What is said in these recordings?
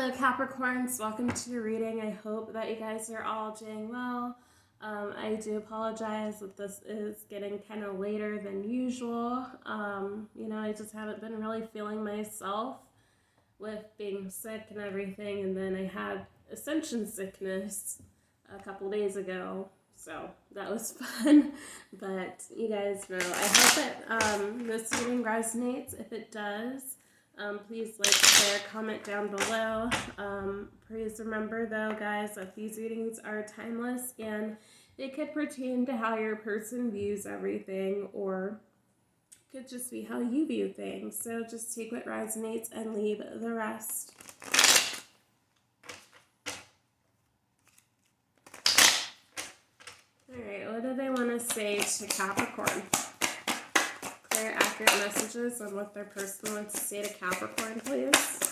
Hello Capricorns, welcome to your reading. I hope that you guys are all doing well. I do apologize that this is getting kind of later than usual. I just haven't been really feeling myself with being sick and everything, and then I had ascension sickness a couple days ago, so that was fun. But you guys know, I hope that this reading resonates. If it does, please like, share, comment down below. Please remember though, guys, that these readings are timeless and they could pertain to how your person views everything, or could just be how you view things. So just take what resonates and leave the rest. Alright, what do they want to say to Capricorn? Clear, accurate messages on what their person wants to say to Capricorn, please.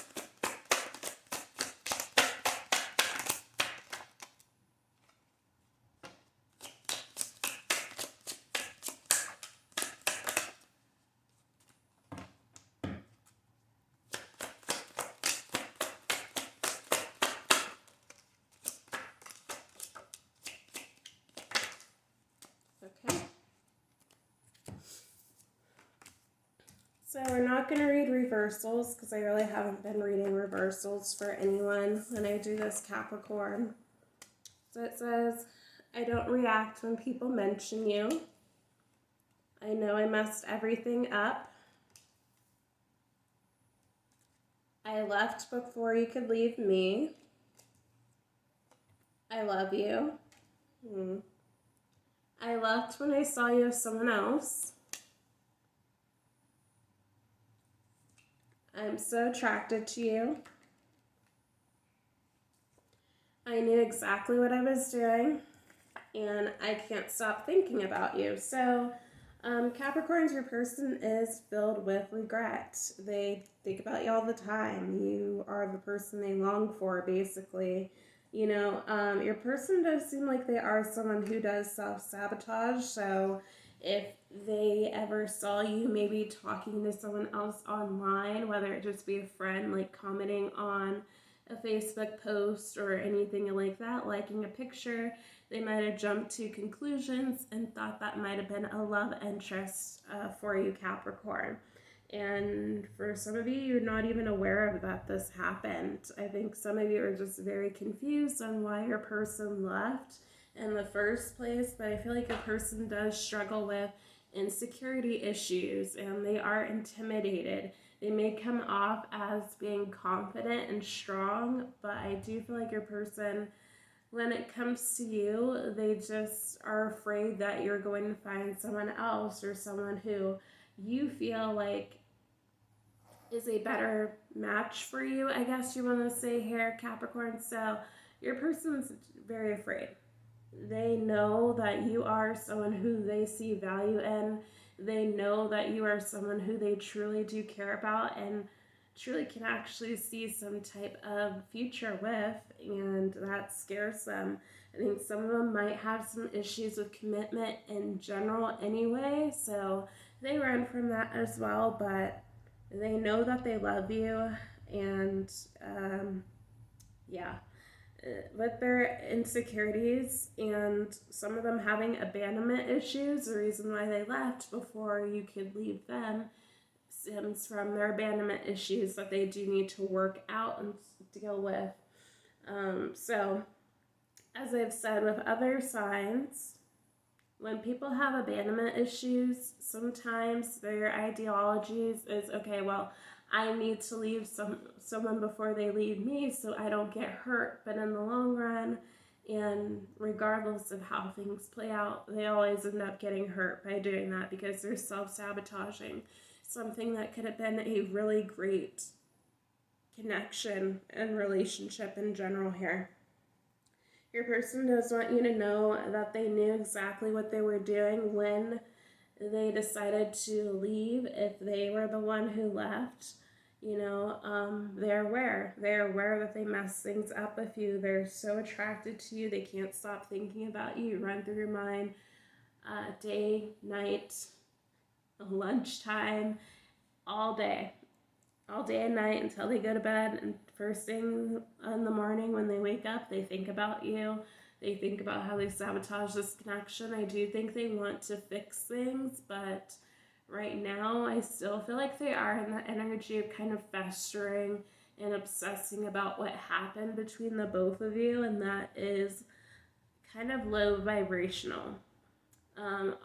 Okay. So we're not going to read reversals because I really haven't been reading reversals for anyone when I do this Capricorn. So it says, I don't react when people mention you. I know I messed everything up. I left before you could leave me. I love you. I left when I saw you with someone else. I'm so attracted to you. I knew exactly what I was doing, and I can't stop thinking about you. So, Capricorns, your person is filled with regret. They think about you all the time. You are the person they long for, basically. Your person does seem like they are someone who does self-sabotage. So if they ever saw you maybe talking to someone else online, whether it just be a friend, like commenting on a Facebook post or anything like that, liking a picture, they might have jumped to conclusions and thought that might have been a love interest for you, Capricorn. And for some of you, you're not even aware of that this happened. I think some of you are just very confused on why your person left in the first place, but I feel like a person does struggle with insecurity issues and they are intimidated. They may come off as being confident and strong, but I do feel like your person, when it comes to you, they just are afraid that you're going to find someone else or someone who you feel like is a better match for you, I guess you want to say here, Capricorn. So your person's very afraid. They know that you are someone who they see value in. They know that you are someone who they truly do care about and truly can actually see some type of future with, and that scares them. I think some of them might have some issues with commitment in general anyway, so they run from that as well, but they know that they love you, and with their insecurities and some of them having abandonment issues, the reason why they left before you could leave them stems from their abandonment issues that they do need to work out and deal with. So, as I've said with other signs, when people have abandonment issues, sometimes their ideologies is, okay, well, I need to leave someone before they leave me so I don't get hurt. But in the long run, and regardless of how things play out, they always end up getting hurt by doing that because they're self-sabotaging something that could have been a really great connection and relationship in general here. Your person does want you to know that they knew exactly what they were doing when they decided to leave. If they were the one who left, they're aware. They're aware that they mess things up with you. They're so attracted to you. They can't stop thinking about you. You run through your mind day, night, lunchtime, all day. all day and night until they go to bed, and first thing in the morning when they wake up, they think about you. They think about how they sabotage this connection. I do think they want to fix things, but right now I still feel like they are in the energy of kind of festering and obsessing about what happened between the both of you, and that is kind of low vibrational.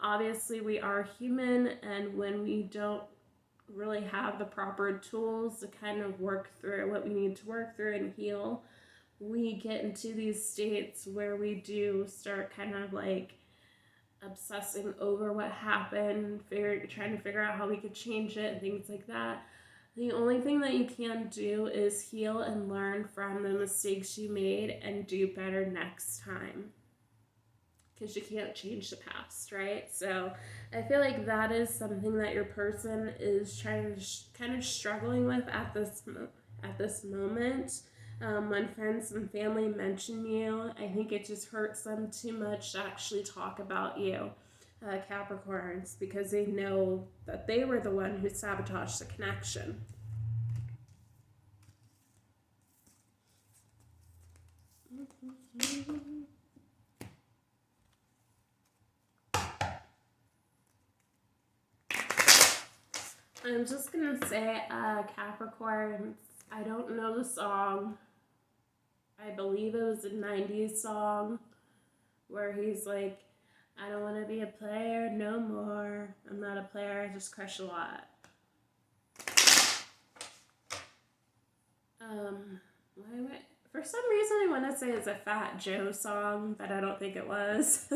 Obviously, we are human, and when we don't really have the proper tools to kind of work through what we need to work through and heal, we get into these states where we do start kind of like obsessing over what happened, trying to figure out how we could change it and things like that. The only thing that you can do is heal and learn from the mistakes you made and do better next time, because you can't change the past, right? So I feel like that is something that your person is trying to kind of struggling with at this moment. When friends and family mention you, I think it just hurts them too much to actually talk about you, Capricorns, because they know that they were the one who sabotaged the connection. I'm just gonna say, Capricorns, I don't know the song. I believe it was a 90s song where he's like, I don't want to be a player no more. I'm not a player, I just crush a lot. For some reason I want to say it's a Fat Joe song, but I don't think it was.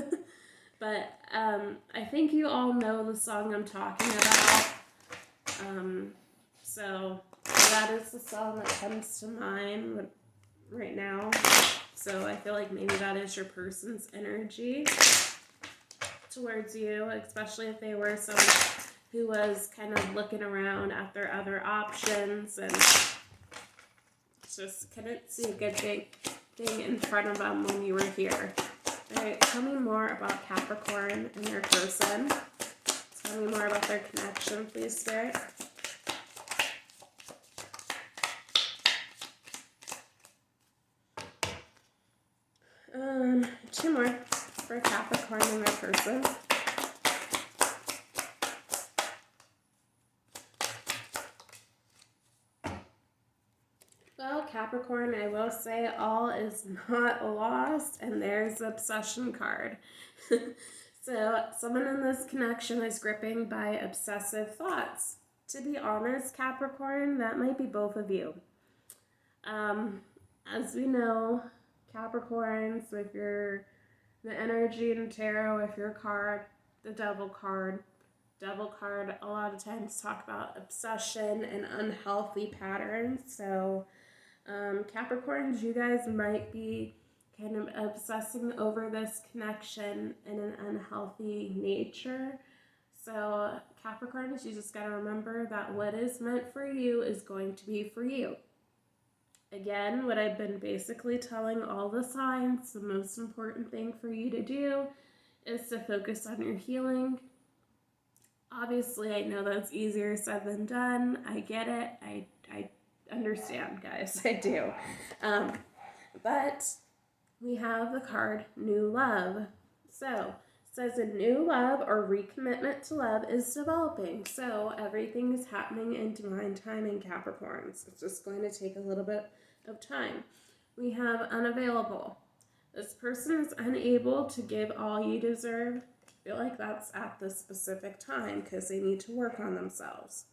But I think you all know the song I'm talking about. So that is the song that comes to mind right now. So I feel like maybe that is your person's energy towards you, especially if they were someone who was kind of looking around at their other options and just couldn't see a good thing in front of them when you were here. All right, tell me more about Capricorn and your person. Tell me more about their connection, please, Spirit. Two more for Capricorn and their person. Well, Capricorn, I will say all is not lost, and there's the obsession card. So someone in this connection is gripping by obsessive thoughts. To be honest, Capricorn, that might be both of you. As we know, Capricorns, with the energy in tarot, with your card, the Devil card, a lot of times talk about obsession and unhealthy patterns. So Capricorns, you guys might be kind of obsessing over this connection in an unhealthy nature. So Capricorns, you just got to remember that what is meant for you is going to be for you. Again, what I've been basically telling all the signs, the most important thing for you to do is to focus on your healing. Obviously, I know that's easier said than done. I get it. I understand, guys. I do. But we have the card New Love. So it says a new love or recommitment to love is developing. So everything is happening in divine timing, Capricorns. It's just going to take a little bit of time. We have unavailable. This person is unable to give all you deserve. I feel like that's at this specific time because they need to work on themselves.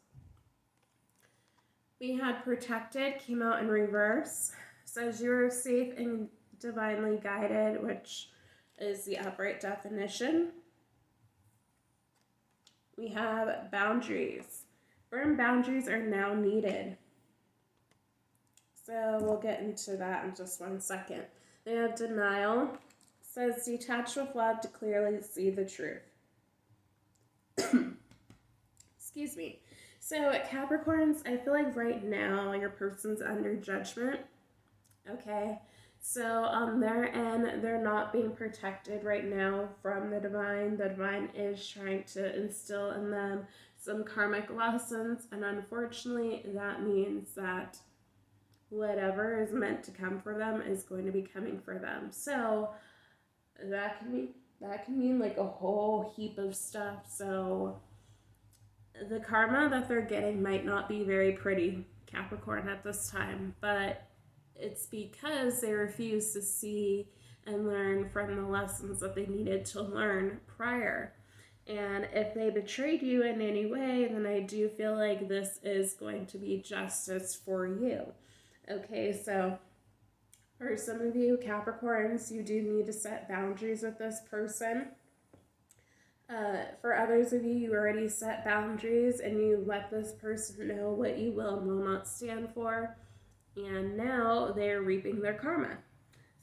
We had protected, came out in reverse. Says you're safe and divinely guided, which is the upright definition. We have boundaries. Firm boundaries are now needed. So we'll get into that in just 1 second. They have denial. Says detach with love to clearly see the truth. Excuse me. So Capricorns, I feel like right now your person's under judgment. Okay. So on their end, they're not being protected right now from the divine. The divine is trying to instill in them some karmic lessons, and unfortunately, that means that whatever is meant to come for them is going to be coming for them. So that can mean like a whole heap of stuff. So the karma that they're getting might not be very pretty, Capricorn, at this time, but it's because they refuse to see and learn from the lessons that they needed to learn prior. And if they betrayed you in any way, then I do feel like this is going to be justice for you. Okay, so for some of you Capricorns, you do need to set boundaries with this person. For others of you, you already set boundaries and you let this person know what you will and will not stand for. And now they're reaping their karma.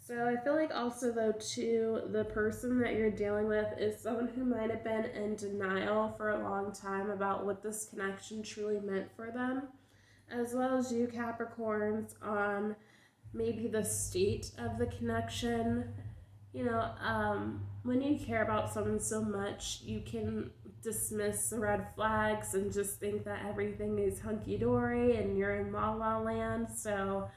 So I feel like also, though, too, the person that you're dealing with is someone who might have been in denial for a long time about what this connection truly meant for them, as well as you Capricorns on maybe the state of the connection. You know, when you care about someone so much, you can dismiss the red flags and just think that everything is hunky-dory and you're in la la land. So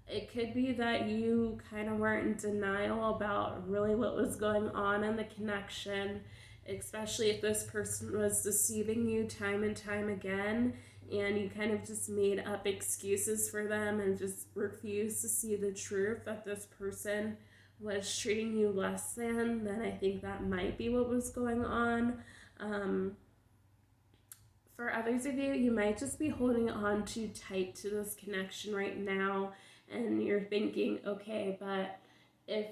it could be that you kind of weren't in denial about really what was going on in the connection, especially if this person was deceiving you time and time again, and you kind of just made up excuses for them and just refused to see the truth that this person was treating you less than, then I think that might be what was going on. For others of you, you might just be holding on too tight to this connection right now, and you're thinking, okay, but if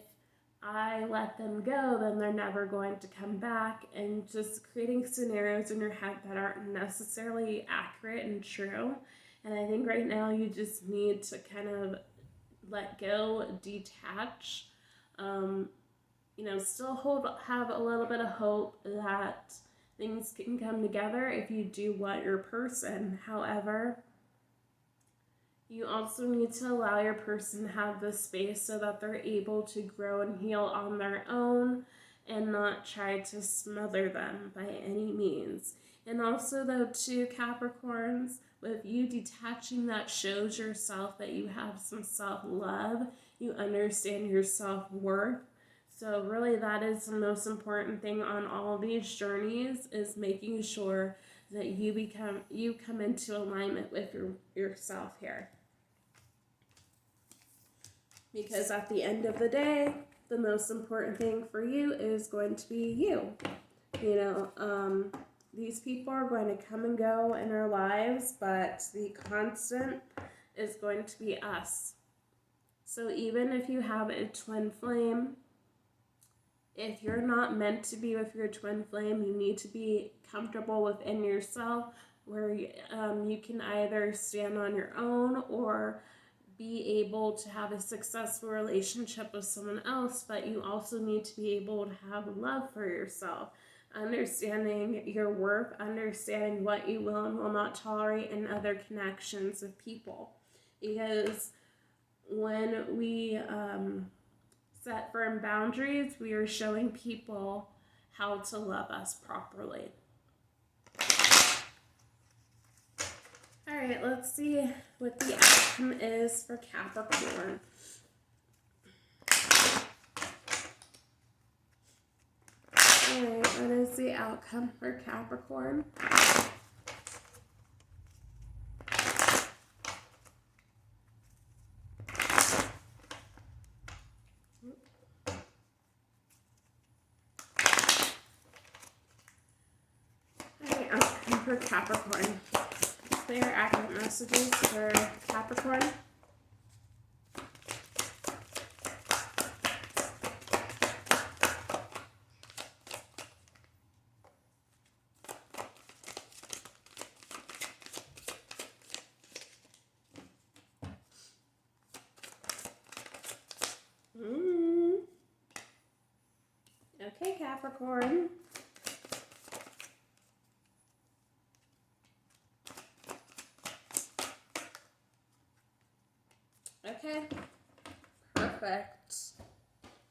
I let them go, then they're never going to come back, and just creating scenarios in your head that aren't necessarily accurate and true. And I think right now you just need to kind of let go, detach, still have a little bit of hope that things can come together if you do want your person. However, you also need to allow your person to have the space so that they're able to grow and heal on their own and not try to smother them by any means. And also, though, too, Capricorns, with you detaching, that shows yourself that you have some self-love, you understand your self-worth. So really, that is the most important thing on all of these journeys, is making sure that you come into alignment with yourself here. Because at the end of the day, the most important thing for you is going to be you. These people are going to come and go in our lives, but the constant is going to be us. So even if you have a twin flame, if you're not meant to be with your twin flame, you need to be comfortable within yourself, where you can either stand on your own or be able to have a successful relationship with someone else. But you also need to be able to have love for yourself, understanding your worth, understanding what you will and will not tolerate in other connections with people. Because when we set firm boundaries, we are showing people how to love us properly. All right, let's see what the outcome is for Capricorn. All right, what is the outcome for Capricorn? For Capricorn. Clear, accurate messages for Capricorn. Okay, Capricorn. Okay, perfect.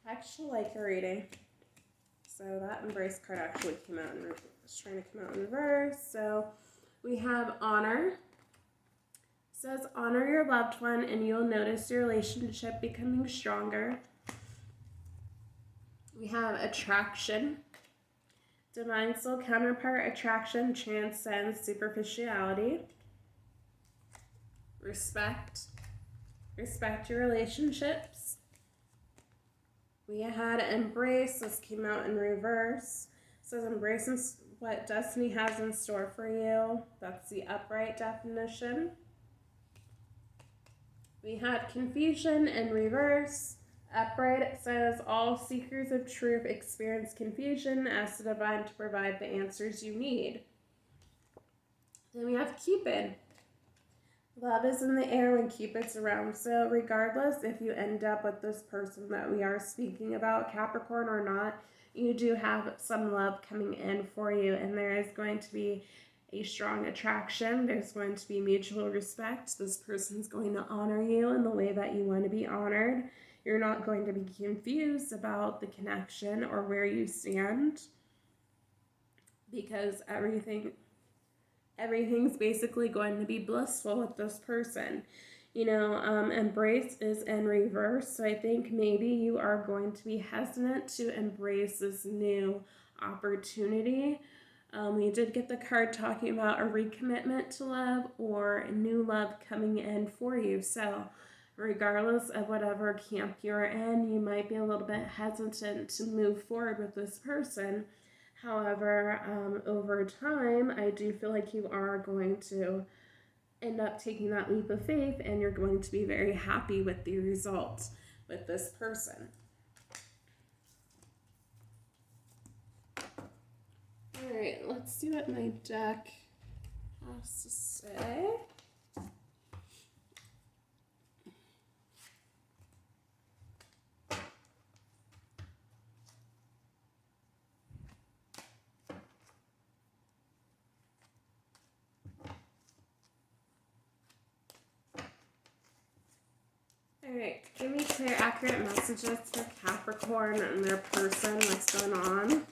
I actually like your reading. So that embrace card actually came out in reverse. It's trying to come out in reverse. So we have honor. It says honor your loved one and you'll notice your relationship becoming stronger. We have attraction. Divine soul counterpart attraction transcends superficiality. Respect. Respect your relationships. We had embrace. This came out in reverse. It says embrace what destiny has in store for you. That's the upright definition. We had confusion in reverse. Upright, it says all seekers of truth experience confusion, ask the divine to provide the answers you need. Then we have Cupid. Love is in the air when Cupid's around. So regardless if you end up with this person that we are speaking about, Capricorn or not, you do have some love coming in for you, and there is going to be a strong attraction. There's going to be mutual respect. This person's going to honor you in the way that you want to be honored. You're not going to be confused about the connection or where you stand, because everything's basically going to be blissful with this person. Embrace is in reverse, so I think maybe you are going to be hesitant to embrace this new opportunity. We did get the card talking about a recommitment to love or a new love coming in for you. So regardless of whatever camp you're in, you might be a little bit hesitant to move forward with this person. However, over time, I do feel like you are going to end up taking that leap of faith, and you're going to be very happy with the results with this person. All right, let's see what my deck has to say. Alright, give me clear, accurate messages for Capricorn and their person. What's going on?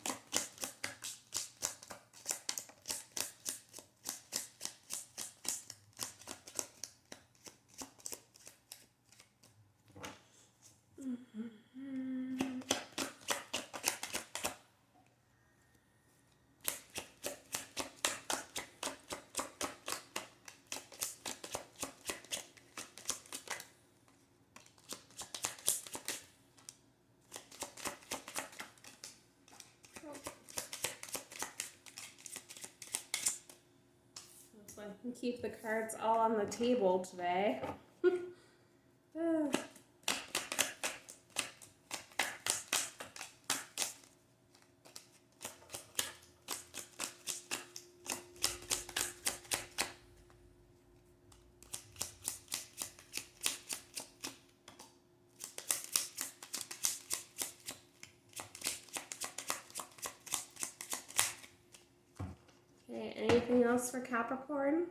I can keep the cards all on the table today. Okay, anything else for Capricorn?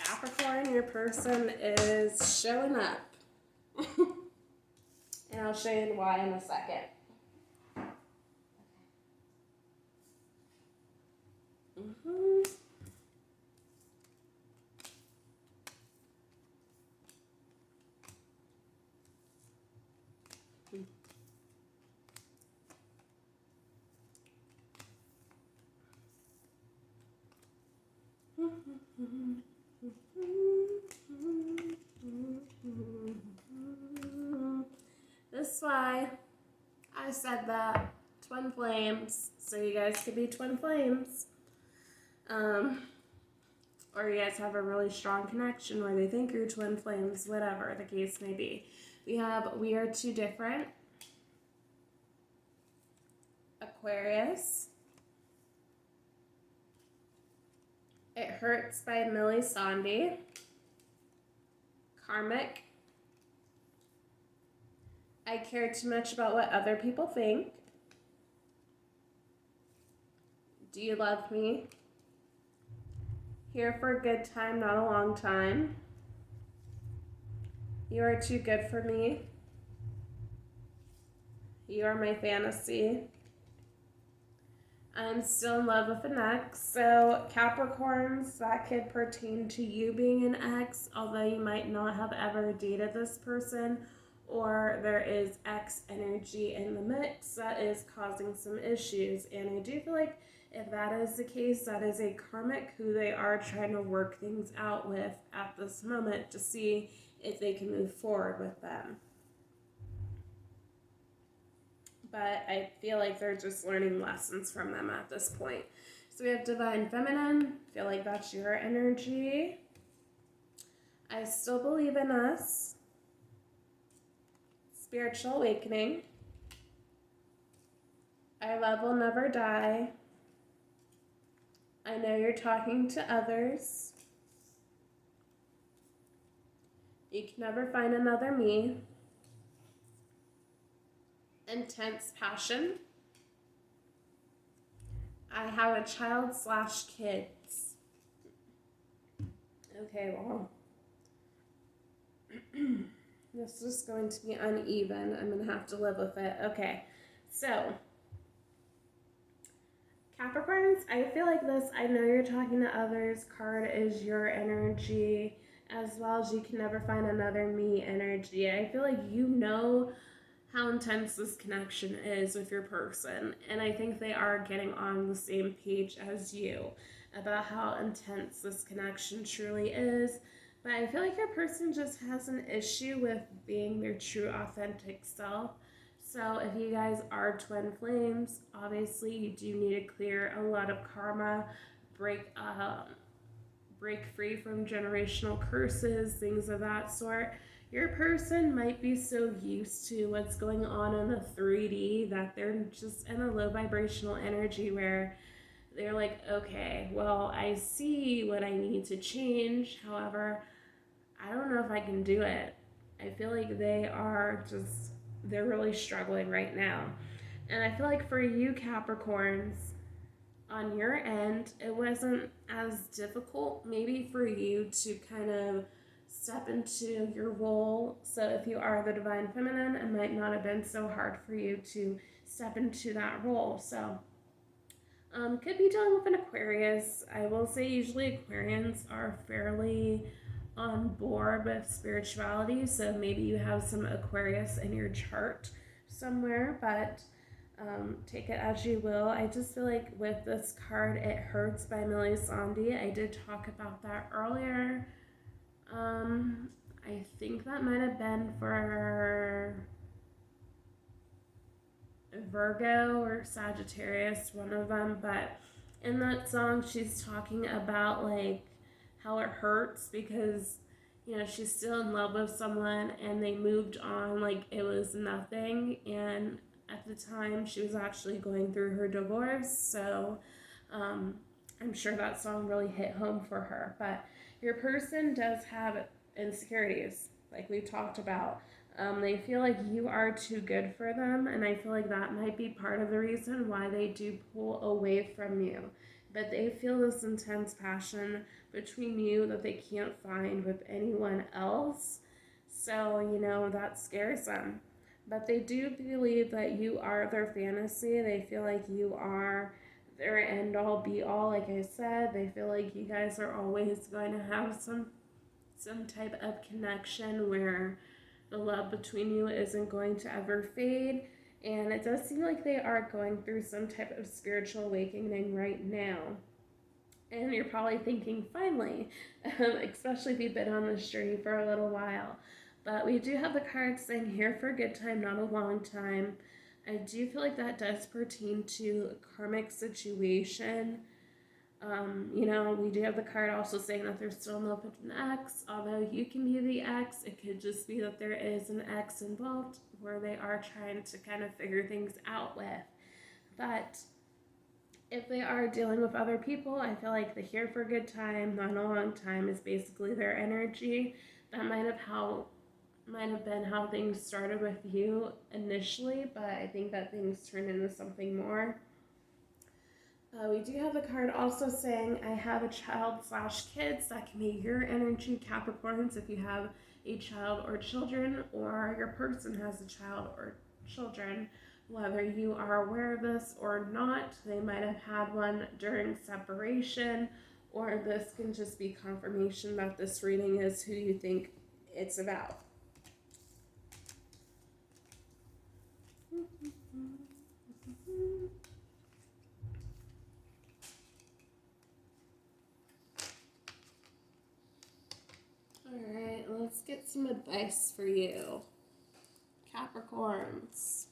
Capricorn, your person is showing up. And I'll show you why in a second. This is why I said that. Twin flames. So you guys could be twin flames. Or you guys have a really strong connection where they think you're twin flames, whatever the case may be. We are too different. Aquarius. It Hurts by Millie Sondy. Karmic. I care too much about what other people think. Do you love me? Here for a good time, not a long time. You are too good for me. You are my fantasy. I'm still in love with an ex. So, Capricorns, that could pertain to you being an ex, although you might not have ever dated this person, or there is ex energy in the mix that is causing some issues. And I do feel like if that is the case, that is a karmic who they are trying to work things out with at this moment to see if they can move forward with them. But I feel like they're just learning lessons from them at this point. So we have Divine Feminine. I feel like that's your energy. I still believe in us. Spiritual Awakening. Our love will never die. I know you're talking to others. You can never find another me. Intense passion. I have a child/kids. Okay, well, this is going to be uneven. I'm going to have to live with it. Okay, so Capricorns, I feel like this, I know you're talking to others, card is your energy, as well as you can never find another me energy. I feel like you know how intense this connection is with your person, and I think they are getting on the same page as you about how intense this connection truly is. But I feel like your person just has an issue with being their true authentic self. So if you guys are twin flames, obviously you do need to clear a lot of karma, break free from generational curses, things of that sort. Your person might be so used to what's going on in the 3D that they're just in a low vibrational energy where they're like, okay, well, I see what I need to change. However, I don't know if I can do it. I feel like they're really struggling right now. And I feel like for you Capricorns, on your end, it wasn't as difficult maybe for you to kind of step into your role. So if you are the Divine Feminine, it might not have been so hard for you to step into that role. So could be dealing with an Aquarius. I will say usually Aquarians are fairly on board with spirituality, so maybe you have some Aquarius in your chart somewhere, but take it as you will. I just feel like with this card, It Hurts by Millie Sandi. I did talk about that earlier. I think that might have been for Virgo or Sagittarius, one of them, but in that song she's talking about like how it hurts because she's still in love with someone and they moved on like it was nothing, and at the time she was actually going through her divorce, so I'm sure that song really hit home for her. But your person does have insecurities like we talked about. They feel like you are too good for them, and I feel like that might be part of the reason why they do pull away from you. But they feel this intense passion between you that they can't find with anyone else. So, that scares them. But they do believe that you are their fantasy. They feel like you are their end all be all, like I said. They feel like you guys are always going to have some type of connection where the love between you isn't going to ever fade. And it does seem like they are going through some type of spiritual awakening right now. And you're probably thinking, finally, especially if you've been on this journey for a little while. But we do have the card saying here for a good time, not a long time. I do feel like that does pertain to a karmic situation. We do have the card also saying that they're still in love with an ex. Although you can be the ex, it could just be that there is an ex involved where they are trying to kind of figure things out with. But if they are dealing with other people, I feel like the here for a good time, not a long time is basically their energy. That might have been how things started with you initially, but I think that things turned into something more. We do have the card also saying, I have a child/kids. That can be your energy, Capricorns, if you have a child or children, or your person has a child or children. Whether you are aware of this or not, they might have had one during separation, or this can just be confirmation that this reading is who you think it's about. Alright, let's get some advice for you, Capricorns.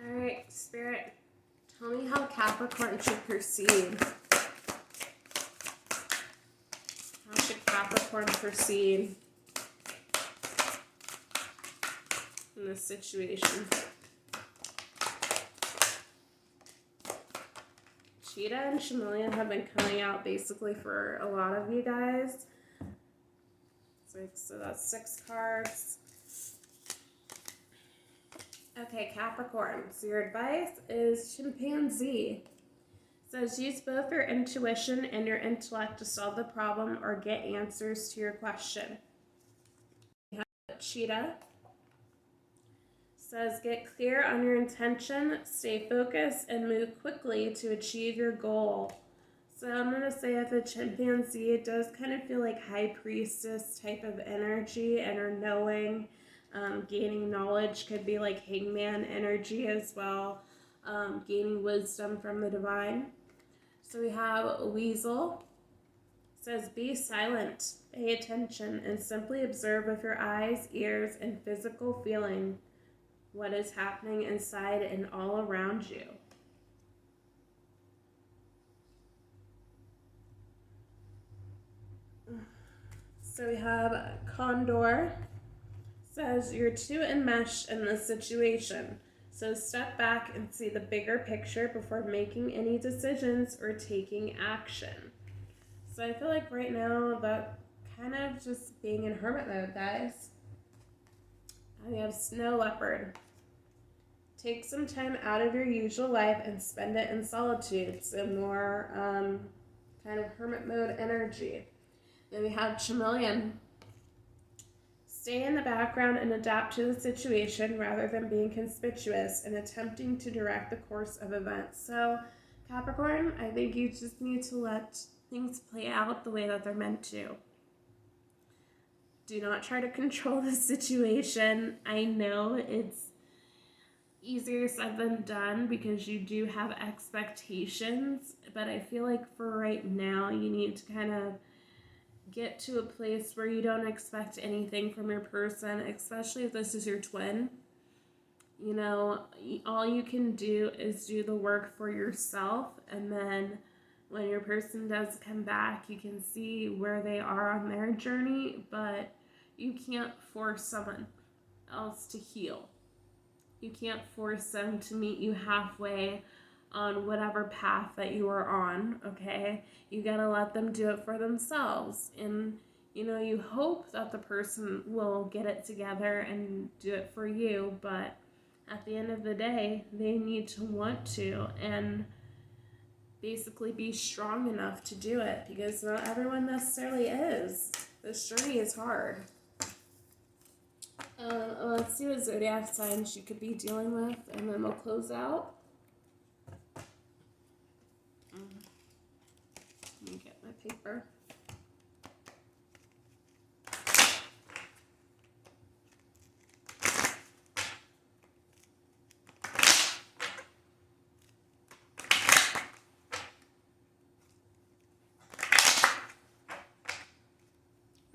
Alright, Spirit, tell me how Capricorn should proceed. How should Capricorn proceed in this situation? Cheetah and Chameleon have been coming out basically for a lot of you guys. So that's 6 cards. Okay, Capricorn, so your advice is chimpanzee. It says use both your intuition and your intellect to solve the problem or get answers to your question. We have cheetah. Says get clear on your intention, stay focused, and move quickly to achieve your goal. So I'm going to say with the chimpanzee, it does kind of feel like high priestess type of energy, and her knowing, gaining knowledge could be like hangman energy as well, gaining wisdom from the divine. So we have weasel. It says be silent, pay attention, and simply observe with your eyes, ears, and physical feeling what is happening inside and all around you. So we have condor. Says you're too enmeshed in this situation, so step back and see the bigger picture before making any decisions or taking action. So I feel like right now that kind of just being in hermit mode, guys. And we have snow leopard. Take some time out of your usual life and spend it in solitude, so more kind of hermit mode energy. Then we have chameleon. Stay in the background and adapt to the situation rather than being conspicuous and attempting to direct the course of events. So, Capricorn, I think you just need to let things play out the way that they're meant to. Do not try to control the situation. I know it's easier said than done because you do have expectations, but I feel like for right now, you need to kind of get to a place where you don't expect anything from your person, especially if this is your twin. You know, all you can do is do the work for yourself, and then when your person does come back, you can see where they are on their journey, but you can't force someone else to heal. You can't force them to meet you halfway on whatever path that you are on, okay? You gotta let them do it for themselves. And, you know, you hope that the person will get it together and do it for you, but at the end of the day, they need to want to and basically be strong enough to do it, because not everyone necessarily is. This journey is hard. Let's see what zodiac signs you could be dealing with, and then we'll close out. Let me get my paper.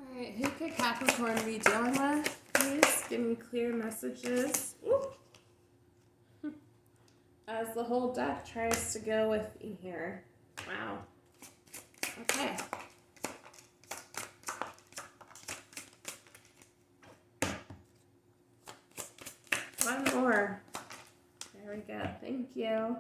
Alright, who could Capricorn be dealing with? Please give me clear messages. as the whole deck tries to go with me here. Wow. Okay. One more. There we go. Thank you.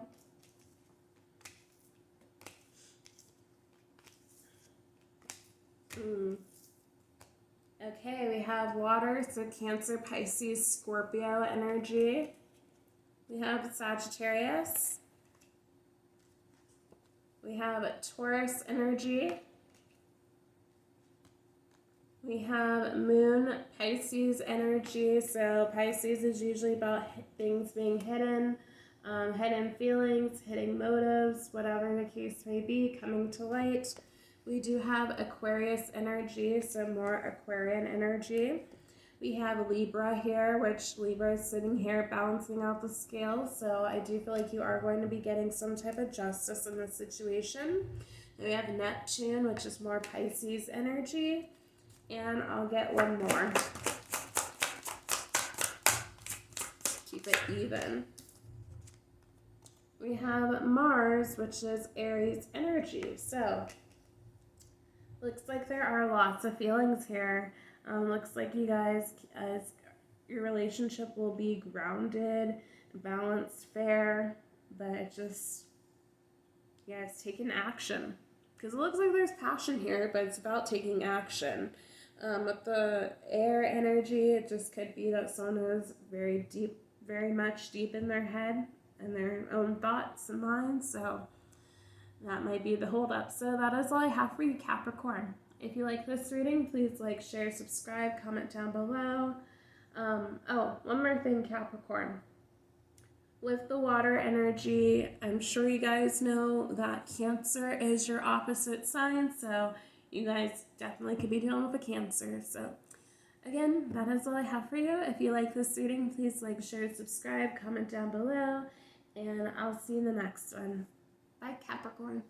Okay, we have water, so Cancer, Pisces, Scorpio energy. We have Sagittarius. We have Taurus energy. We have Moon, Pisces energy. So Pisces is usually about things being hidden, hidden feelings, hidden motives, whatever the case may be, coming to light. We do have Aquarius energy, so more Aquarian energy. We have Libra here, which Libra is sitting here balancing out the scales. So I do feel like you are going to be getting some type of justice in this situation. And we have Neptune, which is more Pisces energy. And I'll get one more. Keep it even. We have Mars, which is Aries energy. So looks like there are lots of feelings here. Looks like you guys, your relationship will be grounded, balanced, fair, but just, you guys taking action. Because it looks like there's passion here, but it's about taking action. With the air energy, it just could be that someone is very much deep in their head and their own thoughts and minds. So that might be the holdup. So that is all I have for you, Capricorn. If you like this reading, please like, share, subscribe, comment down below. One more thing, Capricorn. With the water energy, I'm sure you guys know that Cancer is your opposite sign, so you guys definitely could be dealing with a Cancer. So again, that is all I have for you. If you like this reading, please like, share, subscribe, comment down below, and I'll see you in the next one. Bye, Capricorn.